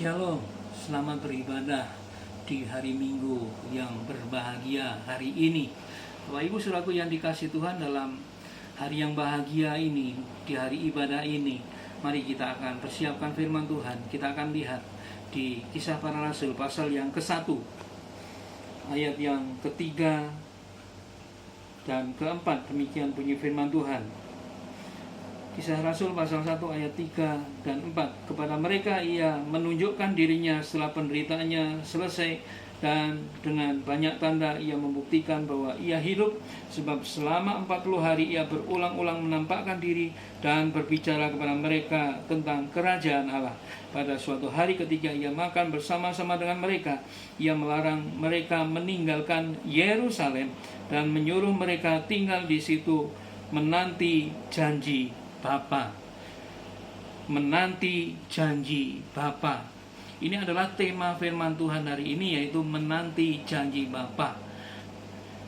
Shalom, selamat beribadah di hari Minggu yang berbahagia hari ini. Bapak Ibu Saudaraku yang dikasihi Tuhan, dalam hari yang bahagia ini, di hari ibadah ini, mari kita akan persiapkan firman Tuhan. Kita akan lihat di Kisah Para Rasul pasal yang ke-1, ayat yang ke-3 dan ke-4. Demikian bunyi firman Tuhan. Kisah Rasul pasal 1 ayat 3 dan 4. Kepada mereka ia menunjukkan dirinya setelah penderitaannya selesai, dan dengan banyak tanda ia membuktikan bahwa ia hidup, sebab selama 40 hari ia berulang-ulang menampakkan diri dan berbicara kepada mereka tentang kerajaan Allah. Pada suatu hari ketika ia makan bersama-sama dengan mereka, ia melarang mereka meninggalkan Yerusalem dan menyuruh mereka tinggal di situ menanti janji Bapa. Menanti janji Bapa. Ini adalah tema firman Tuhan hari ini, yaitu menanti janji Bapa.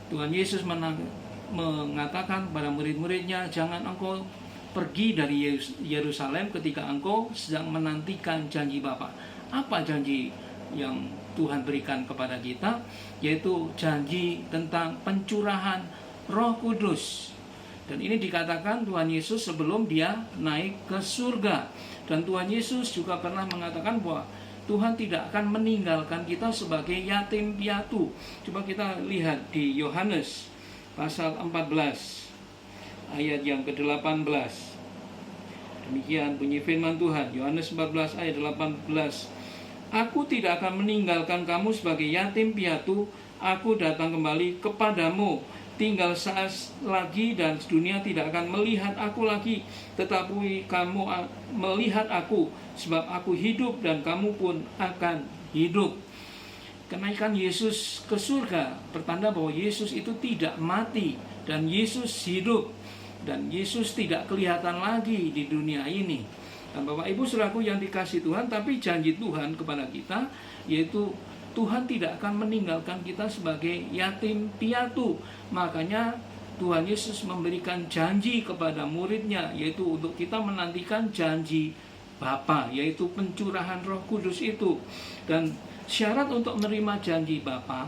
Tuhan Yesus mengatakan kepada murid-muridnya, jangan engkau pergi dari Yerusalem ketika engkau sedang menantikan janji Bapa. Apa janji yang Tuhan berikan kepada kita? Yaitu janji tentang pencurahan Roh Kudus. Dan ini dikatakan Tuhan Yesus sebelum dia naik ke surga. Dan Tuhan Yesus juga pernah mengatakan bahwa Tuhan tidak akan meninggalkan kita sebagai yatim piatu. Coba kita lihat di Yohanes pasal 14 ayat yang ke-18. Demikian bunyi firman Tuhan, Yohanes 14 ayat 18. Aku tidak akan meninggalkan kamu sebagai yatim piatu, aku datang kembali kepadamu. Tinggal saat lagi dan dunia tidak akan melihat aku lagi, tetapi kamu melihat aku, sebab aku hidup dan kamu pun akan hidup. Kenaikan Yesus ke surga bertanda bahwa Yesus itu tidak mati dan Yesus hidup, dan Yesus tidak kelihatan lagi di dunia ini. Dan Bapak Ibu Saudaraku yang dikasihi Tuhan, tapi janji Tuhan kepada kita yaitu Tuhan tidak akan meninggalkan kita sebagai yatim piatu. Makanya Tuhan Yesus memberikan janji kepada muridnya, yaitu untuk kita menantikan janji Bapa, yaitu pencurahan Roh Kudus itu. Dan syarat untuk menerima janji Bapa,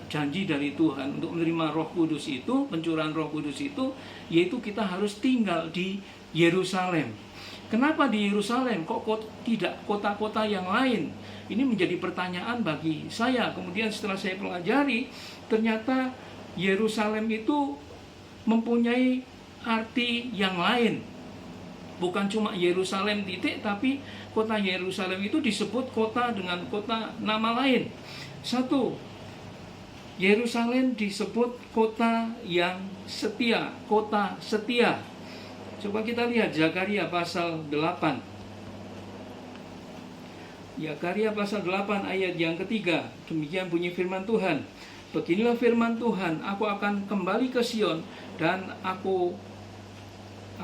janji dari Tuhan untuk menerima Roh Kudus itu, pencurahan Roh Kudus itu, yaitu kita harus tinggal di Yerusalem. Kenapa di Yerusalem? Kok tidak kota-kota yang lain? Ini menjadi pertanyaan bagi saya. Kemudian setelah saya pelajari, ternyata Yerusalem itu mempunyai arti yang lain. Bukan cuma Yerusalem titik, tapi kota Yerusalem itu disebut kota dengan kota nama lain. Satu, Yerusalem disebut kota yang setia, kota setia. Coba kita lihat Zakaria pasal 8. Zakaria pasal 8 ayat yang ketiga. Demikian bunyi firman Tuhan. Beginilah firman Tuhan, aku akan kembali ke Sion dan aku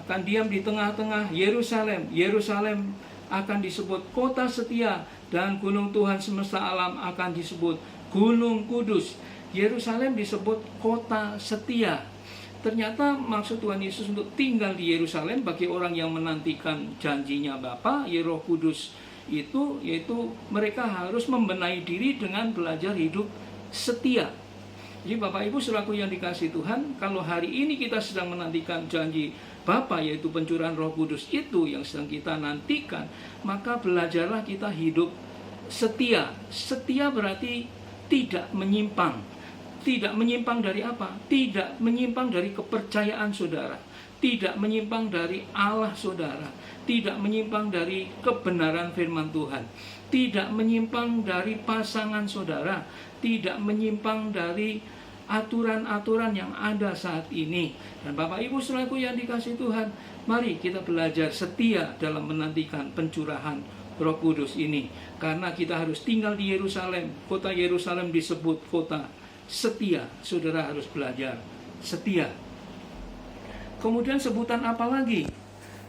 akan diam di tengah-tengah Yerusalem. Yerusalem akan disebut kota setia, dan gunung Tuhan semesta alam akan disebut Gunung Kudus. Yerusalem disebut kota setia. Ternyata maksud Tuhan Yesus untuk tinggal di Yerusalem bagi orang yang menantikan janjinya Bapa, Roh Kudus itu, yaitu mereka harus membenahi diri dengan belajar hidup setia. Jadi Bapak Ibu Saudaraku yang dikasihi Tuhan, kalau hari ini kita sedang menantikan janji Bapa, yaitu pencurahan Roh Kudus itu yang sedang kita nantikan, maka belajarlah kita hidup setia. Setia berarti tidak menyimpang. Tidak menyimpang dari apa? Tidak menyimpang dari kepercayaan saudara. Tidak menyimpang dari Allah saudara. Tidak menyimpang dari kebenaran firman Tuhan. Tidak menyimpang dari pasangan saudara. Tidak menyimpang dari aturan-aturan yang ada saat ini. Dan Bapak Ibu Saudaraku yang dikasihi Tuhan, mari kita belajar setia dalam menantikan pencurahan Roh Kudus ini. Karena kita harus tinggal di Yerusalem. Kota Yerusalem disebut kota setia. Saudara harus belajar setia. Kemudian sebutan apa lagi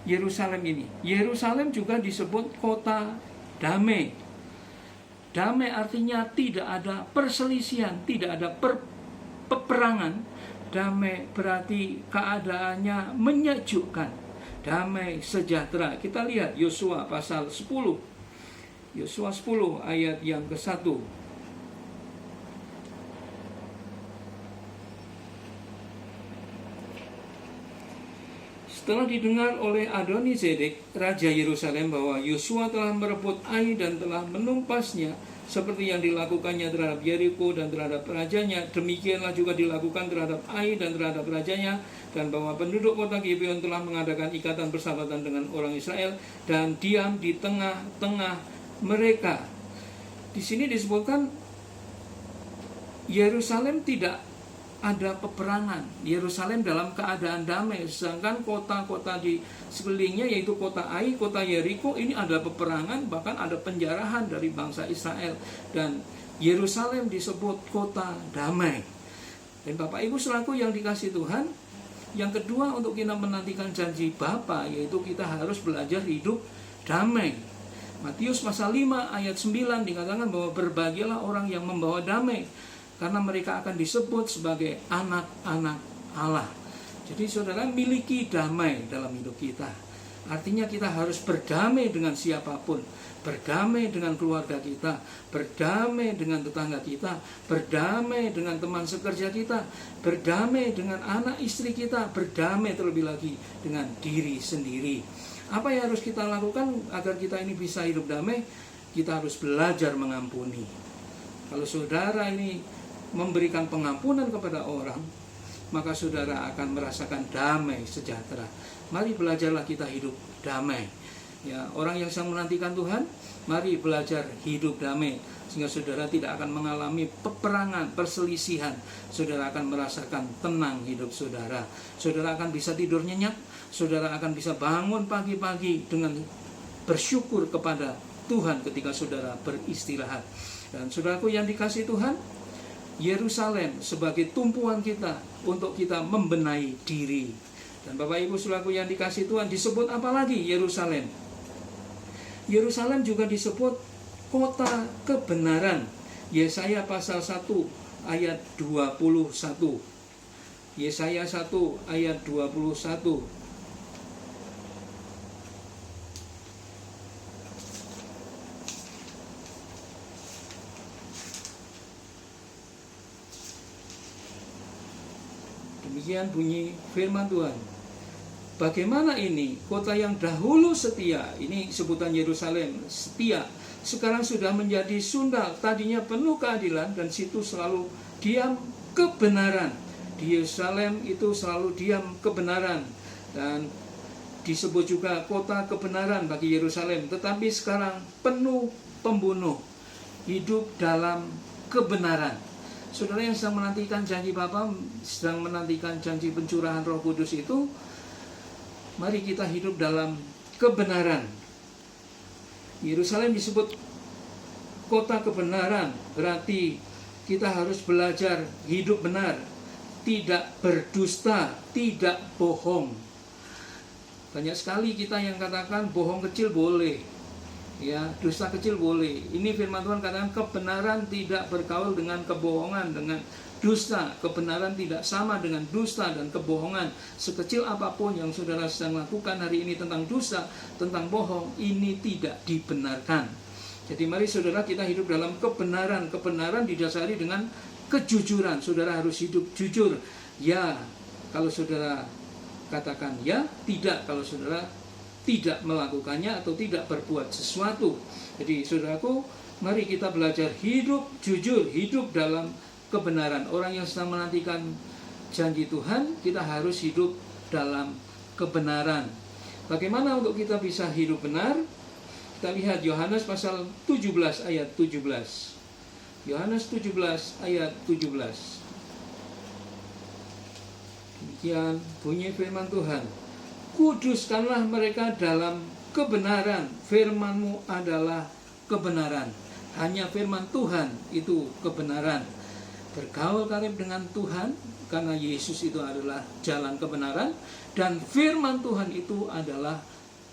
Yerusalem ini? Yerusalem juga disebut kota damai. Damai artinya tidak ada perselisihan, tidak ada peperangan. Damai berarti keadaannya menyejukkan, damai sejahtera. Kita lihat Yosua pasal 10 Yosua 10 ayat yang ke-1. Setelah didengar oleh Adoni-Zedek, Raja Yerusalem, bahwa Yosua telah merebut Ai dan telah menumpasnya, seperti yang dilakukannya terhadap Yeriko dan terhadap rajanya, demikianlah juga dilakukan terhadap Ai dan terhadap rajanya, dan bahwa penduduk kota Gibeon telah mengadakan ikatan persahabatan dengan orang Israel dan diam di tengah-tengah mereka. Di sini disebutkan Yerusalem tidak ada peperangan. Yerusalem dalam keadaan damai, sedangkan kota-kota di sekelilingnya, yaitu kota Ai, kota Yeriko, ini ada peperangan, bahkan ada penjarahan dari bangsa Israel. Dan Yerusalem disebut kota damai. Dan Bapak Ibu selaku yang dikasihi Tuhan, yang kedua untuk kita menantikan janji Bapa, yaitu kita harus belajar hidup damai. Matius pasal 5 ayat 9 dikatakan bahwa berbahagialah orang yang membawa damai, karena mereka akan disebut sebagai anak-anak Allah. Jadi saudara, miliki damai dalam hidup kita. Artinya kita harus berdamai dengan siapapun, berdamai dengan keluarga kita, berdamai dengan tetangga kita, berdamai dengan teman sekerja kita, berdamai dengan anak istri kita, berdamai terlebih lagi dengan diri sendiri. Apa yang harus kita lakukan agar kita ini bisa hidup damai? Kita harus belajar mengampuni. Kalau saudara ini memberikan pengampunan kepada orang, maka saudara akan merasakan damai sejahtera. Mari belajarlah kita hidup damai. Ya, orang yang sedang menantikan Tuhan, mari belajar hidup damai, sehingga saudara tidak akan mengalami peperangan, perselisihan. Saudara akan merasakan tenang hidup saudara. Saudara akan bisa tidur nyenyak. Saudara akan bisa bangun pagi-pagi dengan bersyukur kepada Tuhan ketika saudara beristirahat. Dan saudaraku yang dikasihi Tuhan, Yerusalem sebagai tumpuan kita untuk kita membenahi diri. Dan Bapak Ibu selaku yang dikasihi Tuhan, disebut apa lagi Yerusalem? Yerusalem juga disebut kota kebenaran. Yesaya pasal 1 ayat 21. Yesaya 1 ayat 21. Demikian bunyi firman Tuhan. Bagaimana ini kota yang dahulu setia, ini sebutan Yerusalem, setia, sekarang sudah menjadi sundal. Tadinya penuh keadilan dan situ selalu diam kebenaran. Di Yerusalem itu selalu diam kebenaran, dan disebut juga kota kebenaran bagi Yerusalem. Tetapi sekarang penuh pembunuh, hidup dalam kebenaran. Saudara yang sedang menantikan janji Bapa, sedang menantikan janji pencurahan Roh Kudus itu, mari kita hidup dalam kebenaran. Yerusalem disebut kota kebenaran, berarti kita harus belajar hidup benar, tidak berdusta, tidak bohong. Banyak sekali kita yang katakan bohong kecil boleh, ya, dusta kecil boleh. Ini firman Tuhan katakan kebenaran tidak bergaul dengan kebohongan, dengan dusta. Kebenaran tidak sama dengan dusta dan kebohongan. Sekecil apapun yang saudara sedang lakukan hari ini tentang dusta, tentang bohong, ini tidak dibenarkan. Jadi mari saudara kita hidup dalam kebenaran. Kebenaran didasari dengan kejujuran. Saudara harus hidup jujur. Ya, kalau saudara katakan ya, tidak kalau saudara tidak melakukannya atau tidak berbuat sesuatu. Jadi saudaraku, mari kita belajar hidup jujur, hidup dalam kebenaran. Orang yang sedang menantikan janji Tuhan, kita harus hidup dalam kebenaran. Bagaimana untuk kita bisa hidup benar? Kita lihat Yohanes pasal 17 ayat 17. Yohanes 17 ayat 17. Demikian bunyi firman Tuhan. Kuduskanlah mereka dalam kebenaran, firman-Mu adalah kebenaran. Hanya firman Tuhan itu kebenaran. Bergaul karib dengan Tuhan, karena Yesus itu adalah jalan kebenaran, dan firman Tuhan itu adalah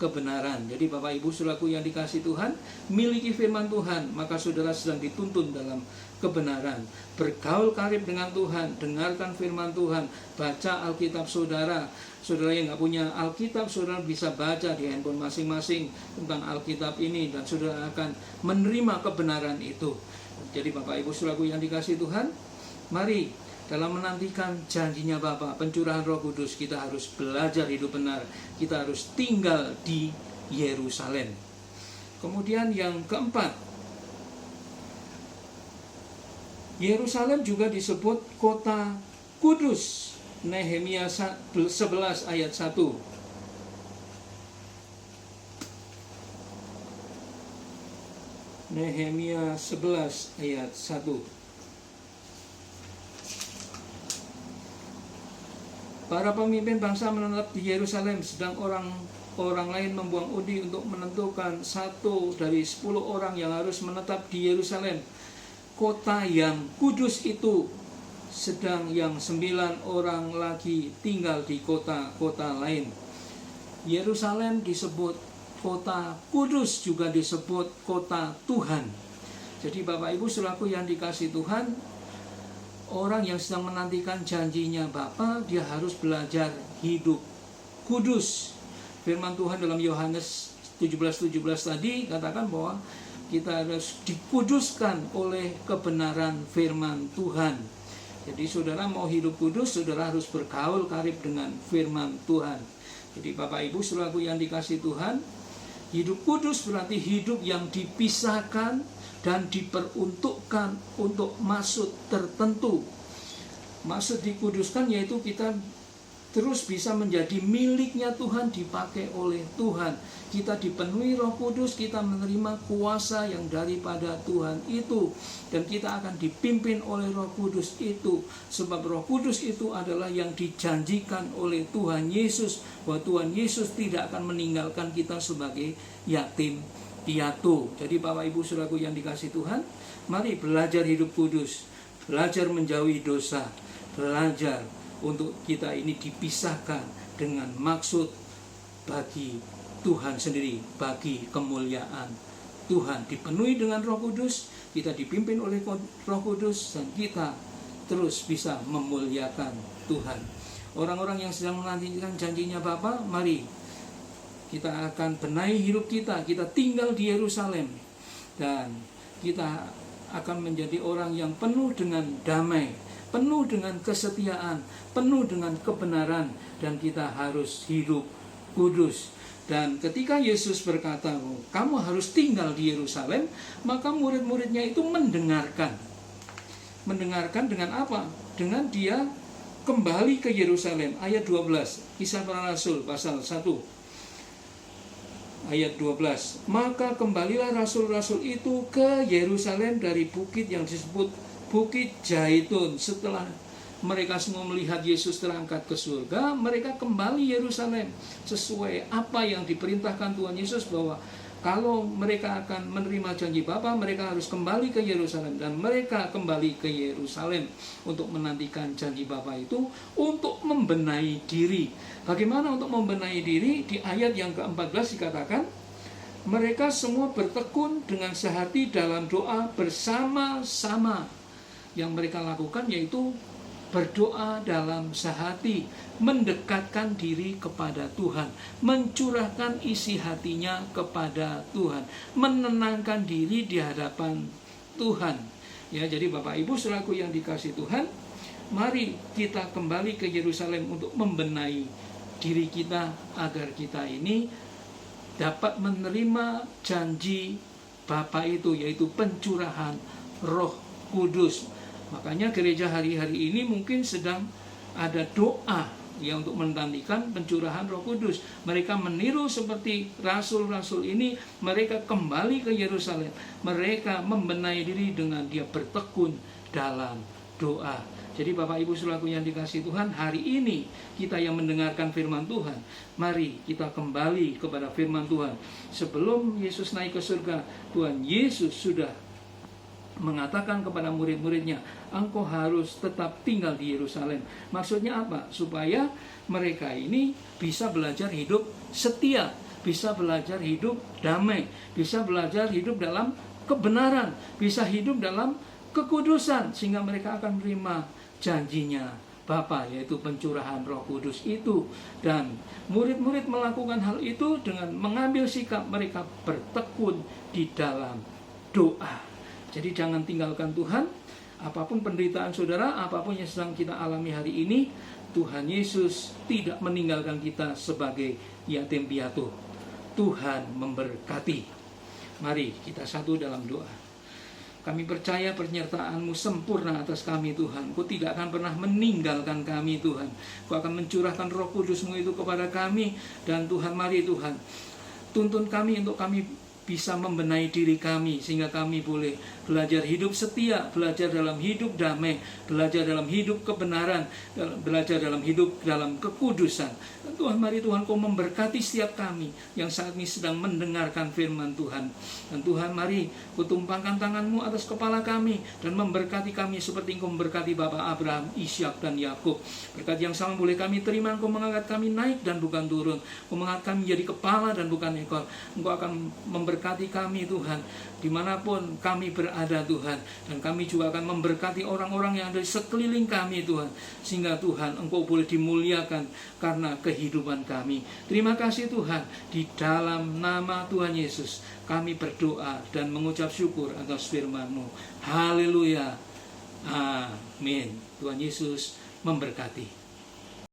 kebenaran. Jadi Bapak Ibu Saudaraku yang dikasihi Tuhan, miliki firman Tuhan, maka saudara sedang dituntun dalam kebenaran. Bergaul karib dengan Tuhan, dengarkan firman Tuhan, baca Alkitab saudara. Saudara yang nggak punya Alkitab, saudara bisa baca di handphone masing-masing tentang Alkitab ini, dan saudara akan menerima kebenaran itu. Jadi Bapak Ibu Saudaraku yang dikasihi Tuhan, mari dalam menantikan janjinya Bapa, pencurahan Roh Kudus, kita harus belajar hidup benar. Kita harus tinggal di Yerusalem. Kemudian yang keempat, Yerusalem juga disebut kota kudus. Nehemia 11 ayat 1. Nehemia 11 ayat 1. Para pemimpin bangsa menetap di Yerusalem, sedang orang lain membuang undi untuk menentukan 1 dari 10 orang yang harus menetap di Yerusalem, kota yang kudus itu. Sedang yang 9 orang lagi tinggal di kota-kota lain. Yerusalem disebut kota kudus, juga disebut kota Tuhan. Jadi Bapak Ibu Saudaraku yang dikasihi Tuhan, orang yang sedang menantikan janjinya Bapa, dia harus belajar hidup kudus. Firman Tuhan dalam Yohanes 17:17 tadi katakan bahwa kita harus dikuduskan oleh kebenaran firman Tuhan. Jadi saudara mau hidup kudus, saudara harus bergaul karib dengan firman Tuhan. Jadi Bapak Ibu Saudaraku yang dikasihi Tuhan, hidup kudus berarti hidup yang dipisahkan dan diperuntukkan untuk maksud tertentu. Maksud dikuduskan yaitu kita terus bisa menjadi miliknya Tuhan, dipakai oleh Tuhan. Kita dipenuhi Roh Kudus, kita menerima kuasa yang daripada Tuhan itu, dan kita akan dipimpin oleh Roh Kudus itu. Sebab Roh Kudus itu adalah yang dijanjikan oleh Tuhan Yesus, bahwa Tuhan Yesus tidak akan meninggalkan kita sebagai yatim piatu. Jadi Bapak Ibu Saudaraku yang dikasihi Tuhan, mari belajar hidup kudus, belajar menjauhi dosa, belajar untuk kita ini dipisahkan dengan maksud bagi Tuhan sendiri, bagi kemuliaan Tuhan. Dipenuhi dengan Roh Kudus, kita dipimpin oleh Roh Kudus, dan kita terus bisa memuliakan Tuhan. Orang-orang yang sedang menantikan janjinya Bapa, mari kita akan benahi hidup kita. Kita tinggal di Yerusalem, dan kita akan menjadi orang yang penuh dengan damai, penuh dengan kesetiaan, penuh dengan kebenaran, dan kita harus hidup kudus. Dan ketika Yesus berkata, kamu harus tinggal di Yerusalem, maka murid-muridnya itu mendengarkan. Mendengarkan dengan apa? Dengan dia kembali ke Yerusalem. Ayat 12, Kisah Para Rasul pasal 1. Ayat 12, maka kembalilah rasul-rasul itu ke Yerusalem dari bukit yang disebut Bukit Zaitun. Setelah mereka semua melihat Yesus terangkat ke surga, mereka kembali Yerusalem sesuai apa yang diperintahkan Tuhan Yesus, bahwa kalau mereka akan menerima janji Bapa, mereka harus kembali ke Yerusalem. Dan mereka kembali ke Yerusalem untuk menantikan janji Bapa itu, untuk membenahi diri. Bagaimana untuk membenahi diri? Di ayat yang ke-14 dikatakan, mereka semua bertekun dengan sehati dalam doa bersama-sama. Yang mereka lakukan yaitu berdoa dalam sehati, mendekatkan diri kepada Tuhan, mencurahkan isi hatinya kepada Tuhan, menenangkan diri di hadapan Tuhan. Ya, jadi Bapak Ibu Saudaraku yang dikasihi Tuhan, mari kita kembali ke Yerusalem untuk membenahi diri kita, agar kita ini dapat menerima janji Bapa itu, yaitu pencurahan Roh Kudus. Makanya gereja hari-hari ini mungkin sedang ada doa yang untuk menantikan pencurahan Roh Kudus. Mereka meniru seperti rasul-rasul ini, mereka kembali ke Yerusalem. Mereka membenahi diri dengan dia bertekun dalam doa. Jadi Bapak Ibu Saudaraku yang dikasihi Tuhan, hari ini kita yang mendengarkan firman Tuhan, mari kita kembali kepada firman Tuhan. Sebelum Yesus naik ke surga, Tuhan Yesus sudah mengatakan kepada murid-muridnya, engkau harus tetap tinggal di Yerusalem. Maksudnya apa? Supaya mereka ini bisa belajar hidup setia, bisa belajar hidup damai, bisa belajar hidup dalam kebenaran, bisa hidup dalam kekudusan, sehingga mereka akan menerima janjinya Bapa, yaitu pencurahan Roh Kudus itu. Dan murid-murid melakukan hal itu dengan mengambil sikap mereka bertekun di dalam doa. Jadi jangan tinggalkan Tuhan. Apapun penderitaan saudara, apapun yang sedang kita alami hari ini, Tuhan Yesus tidak meninggalkan kita sebagai yatim piatu. Tuhan memberkati. Mari kita satu dalam doa. Kami percaya penyertaan-Mu sempurna atas kami, Tuhan. Kau tidak akan pernah meninggalkan kami, Tuhan. Kau akan mencurahkan Roh Kudus-Mu itu kepada kami. Dan Tuhan, mari Tuhan, tuntun kami untuk kami bisa membenahi diri kami, sehingga kami boleh belajar hidup setia, belajar dalam hidup damai, belajar dalam hidup kebenaran, belajar dalam hidup dalam kekudusan. Dan Tuhan, mari Tuhan, Kau memberkati setiap kami yang saat ini sedang mendengarkan firman Tuhan. Dan Tuhan, mari Kau tumpangkan tangan-Mu atas kepala kami dan memberkati kami seperti Engkau memberkati Bapa Abraham, Ishak, dan Yakub. Berkat yang sama boleh kami terima. Engkau mengangkat kami naik dan bukan turun. Engkau mengangkat kami menjadi kepala dan bukan ekor. Engkau akan memberkati kami, Tuhan, dimanapun kami berada, Tuhan. Dan kami juga akan memberkati orang-orang yang ada di sekeliling kami, Tuhan, sehingga Tuhan, Engkau boleh dimuliakan karena kehidupan kami. Terima kasih, Tuhan. Di dalam nama Tuhan Yesus kami berdoa dan mengucap syukur atas firman-Mu. Haleluya. Amin. Tuhan Yesus memberkati.